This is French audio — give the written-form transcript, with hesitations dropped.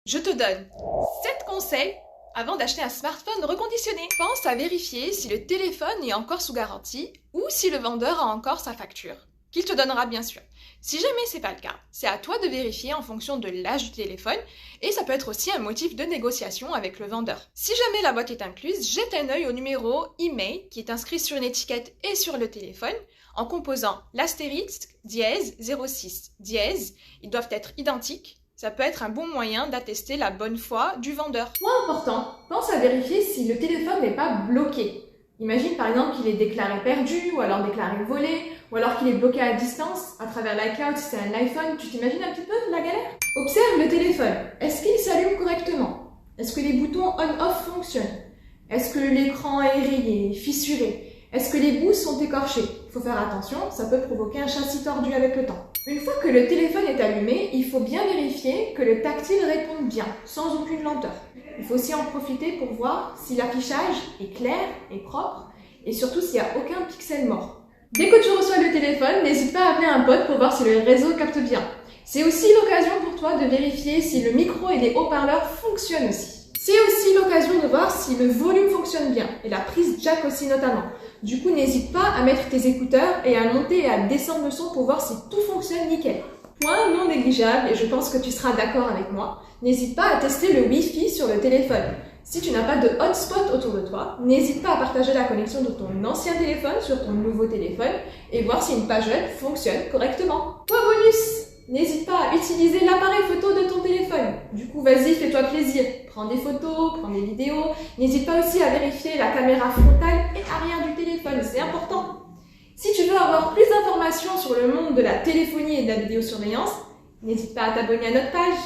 Je te donne 7 conseils avant d'acheter un smartphone reconditionné. Pense à vérifier si le téléphone est encore sous garantie ou si le vendeur a encore sa facture, qu'il te donnera bien sûr. Si jamais c'est pas le cas, c'est à toi de vérifier en fonction de l'âge du téléphone et ça peut être aussi un motif de négociation avec le vendeur. Si jamais la boîte est incluse, jette un œil au numéro email qui est inscrit sur une étiquette et sur le téléphone en composant l'astérisque dièse 06 dièse. Ils doivent être identiques. Ça peut être un bon moyen d'attester la bonne foi du vendeur. Point important, pense à vérifier si le téléphone n'est pas bloqué. Imagine par exemple qu'il est déclaré perdu, ou alors déclaré volé, ou alors qu'il est bloqué à distance à travers l'iCloud si c'est un iPhone. Tu t'imagines un petit peu la galère? Observe le téléphone. Est-ce qu'il s'allume correctement? Est-ce que les boutons on-off fonctionnent? Est-ce que l'écran est rayé, fissuré? Est-ce que les bouts sont écorchés? Il faut faire attention, ça peut provoquer un châssis tordu avec le temps. Une fois que le téléphone est allumé, il faut bien vérifier que le tactile réponde bien, sans aucune lenteur. Il faut aussi en profiter pour voir si l'affichage est clair et propre, et surtout s'il n'y a aucun pixel mort. Dès que tu reçois le téléphone, n'hésite pas à appeler un pote pour voir si le réseau capte bien. C'est aussi l'occasion pour toi de vérifier si le micro et les haut-parleurs fonctionnent aussi. C'est aussi l'occasion de voir si le volume fonctionne bien, et la prise jack aussi notamment. Du coup, n'hésite pas à mettre tes écouteurs et à monter et à descendre le son pour voir si tout fonctionne nickel. Point non négligeable, et je pense que tu seras d'accord avec moi, n'hésite pas à tester le Wi-Fi sur le téléphone. Si tu n'as pas de hotspot autour de toi, n'hésite pas à partager la connexion de ton ancien téléphone sur ton nouveau téléphone et voir si une page web fonctionne correctement. Point bonus! N'hésite pas à utiliser l'appareil photo de ton téléphone. Du coup, vas-y, fais-toi plaisir. Prends des photos, prends des vidéos. N'hésite pas aussi à vérifier la caméra frontale et arrière du téléphone, c'est important. Si tu veux avoir plus d'informations sur le monde de la téléphonie et de la vidéosurveillance, n'hésite pas à t'abonner à notre page.